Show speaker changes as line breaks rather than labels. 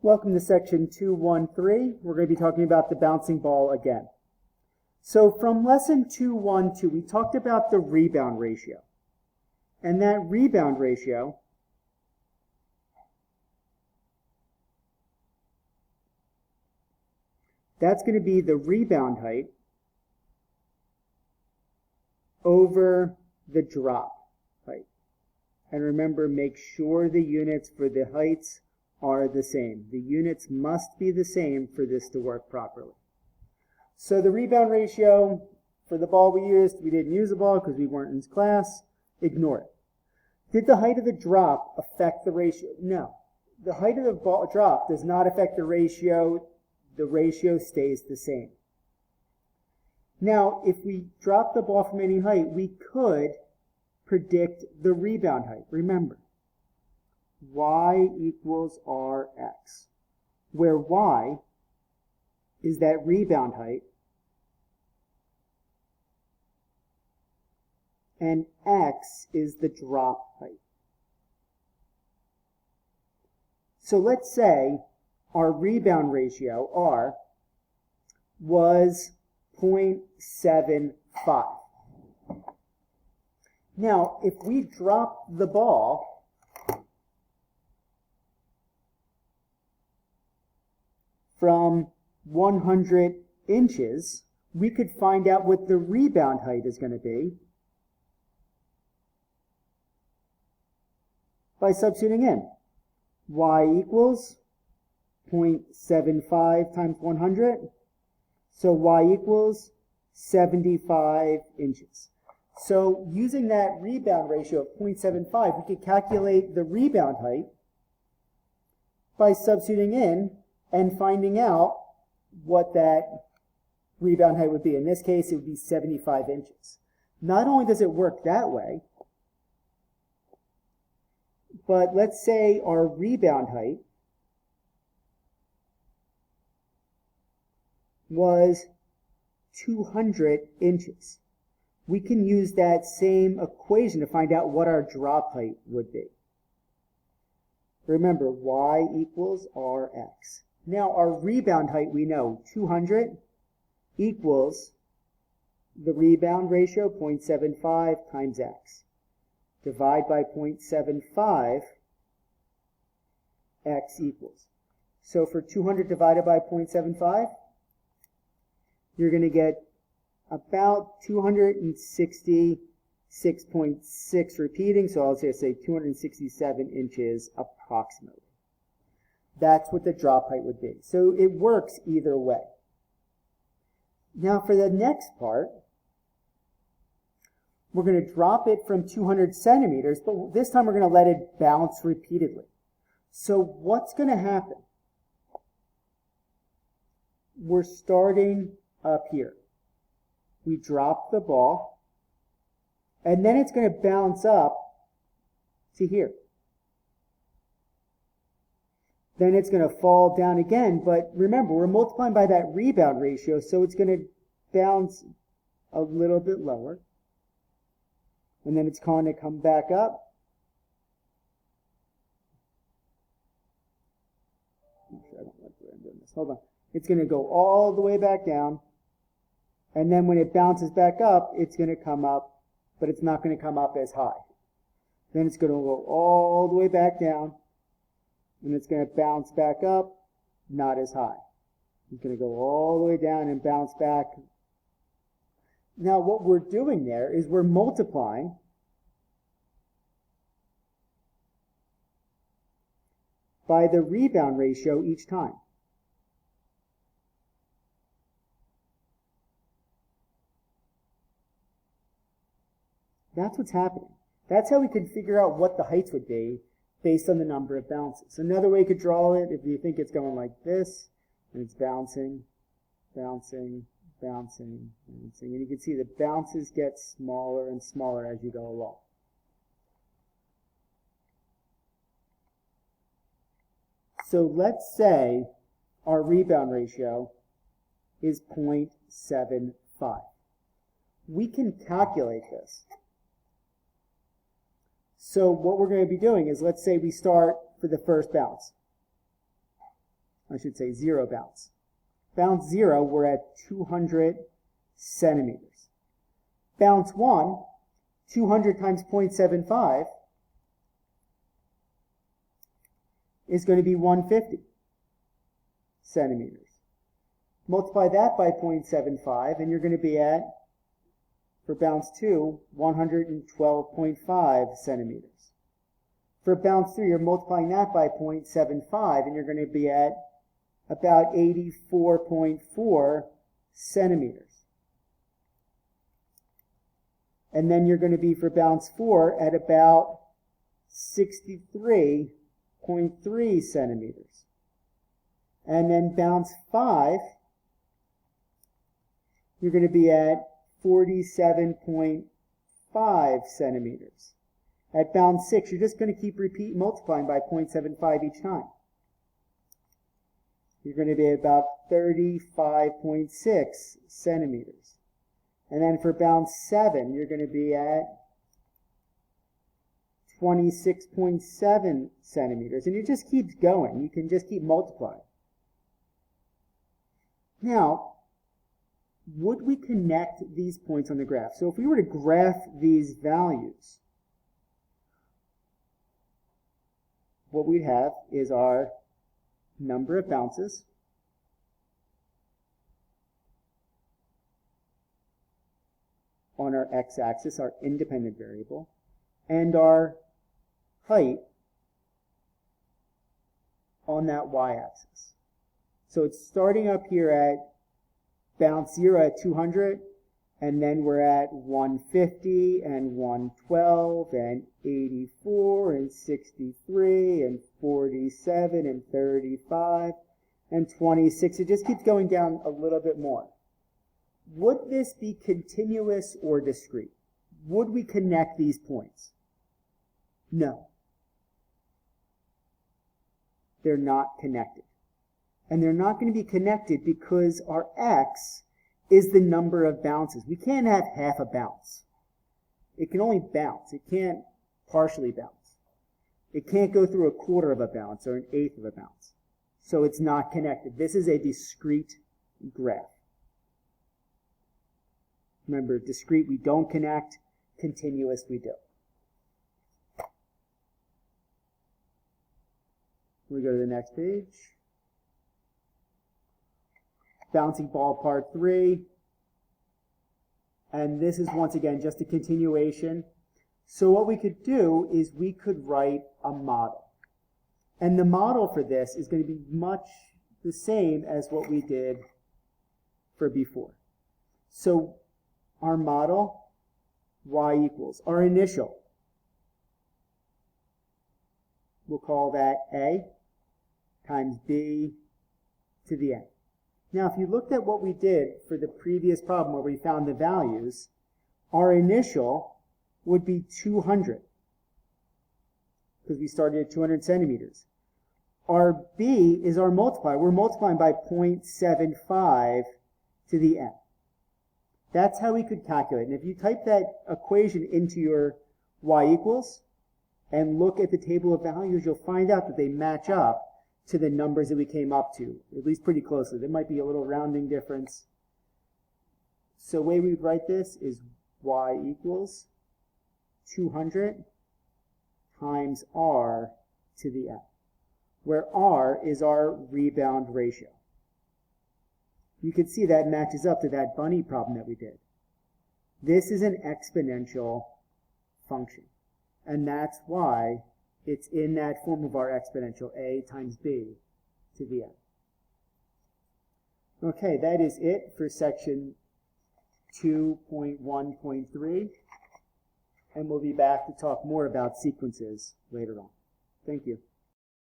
Welcome to section 213. We're going to be talking about the bouncing ball again. So from lesson 212, we talked about the rebound ratio. And that rebound ratio that's going to be the rebound height over the drop height. And remember, make sure the units for the heights are the same. The units must be the same for this to work properly. So the rebound ratio for the ball we used, we didn't use the ball because we weren't in class. Ignore it. Did the height of the drop affect the ratio? No. The height of the ball drop does not affect the ratio. The ratio stays the same. Now, if we drop the ball from any height, we could predict the rebound height. Remember, y equals rx, where y is that rebound height and x is the drop height. So let's say our rebound ratio, R, was 0.75. Now, if we drop the ball from 100 inches, we could find out what the rebound height is going to be by substituting in. Y equals 0.75 times 100. So y equals 75 inches. So using that rebound ratio of 0.75, we could calculate the rebound height by substituting in and finding out what that rebound height would be. In this case, it would be 75 inches. Not only does it work that way, but let's say our rebound height was 200 inches. We can use that same equation to find out what our drop height would be. Remember, y equals rx. Now, our rebound height, we know 200 equals the rebound ratio, 0.75 times x. Divide by 0.75, x equals. So for 200 divided by 0.75, you're going to get about 266.6 repeating, so I'll just say 267 inches approximately. That's what the drop height would be. So it works either way. Now for the next part, we're going to drop it from 200 centimeters, but this time we're going to let it bounce repeatedly. So what's going to happen? We're starting up here. We drop the ball, and then it's going to bounce up to here. Then it's going to fall down again, but remember, we're multiplying by that rebound ratio, so it's going to bounce a little bit lower. And then it's going to come back up. Actually, I don't like the way I'm doing this. Hold on. It's going to go all the way back down. And then when it bounces back up, it's going to come up, but it's not going to come up as high. Then it's going to go all the way back down. And it's going to bounce back up, not as high. It's going to go all the way down and bounce back. Now what we're doing there is we're multiplying by the rebound ratio each time. That's what's happening. That's how we can figure out what the heights would be based on the number of bounces. Another way you could draw it, if you think it's going like this, and it's bouncing, bouncing, bouncing, bouncing. And you can see the bounces get smaller and smaller as you go along. So let's say our rebound ratio is 0.75. We can calculate this. So what we're going to be doing is, let's say we start for the first bounce. I should say 0 bounce. Bounce 0, we're at 200 centimeters. Bounce 1, 200 times 0.75 is going to be 150 centimeters. Multiply that by 0.75 and you're going to be at, for bounce 2, 112.5 centimeters. For bounce 3, you're multiplying that by 0.75 and you're going to be at about 84.4 centimeters. And then you're going to be for bounce 4 at about 63.3 centimeters. And then bounce 5, you're going to be at 47.5 centimeters. At bounce 6, you're just going to keep multiplying by 0.75 each time. You're going to be at about 35.6 centimeters. And then for bounce 7, you're going to be at 26.7 centimeters. And it just keeps going. You can just keep multiplying. Now, would we connect these points on the graph? So if we were to graph these values, what we'd have is our number of bounces on our x-axis, our independent variable, and our height on that y-axis. So it's starting up here at bounce 0 at 200, and then we're at 150 and 112 and 84 and 63 and 47 and 35 and 26. It just keeps going down a little bit more. Would this be continuous or discrete? Would we connect these points? No. They're not connected. And they're not going to be connected because our x is the number of bounces. We can't have half a bounce. It can only bounce. It can't partially bounce. It can't go through a quarter of a bounce or an eighth of a bounce. So it's not connected. This is a discrete graph. Remember, discrete we don't connect, continuous we do. We go to the next page. Bouncing ball part 3. And this is once again just a continuation. So what we could do is we could write a model. And the model for this is going to be much the same as what we did for before. So our model, y equals our initial. We'll call that a times b to the n. Now, if you looked at what we did for the previous problem where we found the values, our initial would be 200 because we started at 200 centimeters. Our b is our multiplier. We're multiplying by 0.75 to the n. That's how we could calculate. And if you type that equation into your y equals and look at the table of values, you'll find out that they match up to the numbers that we came up to, at least pretty closely. There might be a little rounding difference. So the way we would write this is y equals 200 times r to the n, where r is our rebound ratio. You can see that matches up to that bunny problem that we did. This is an exponential function, and that's why it's in that form of our exponential, a times b to the n. Okay, that is it for section 2.1.3, and we'll be back to talk more about sequences later on. Thank you.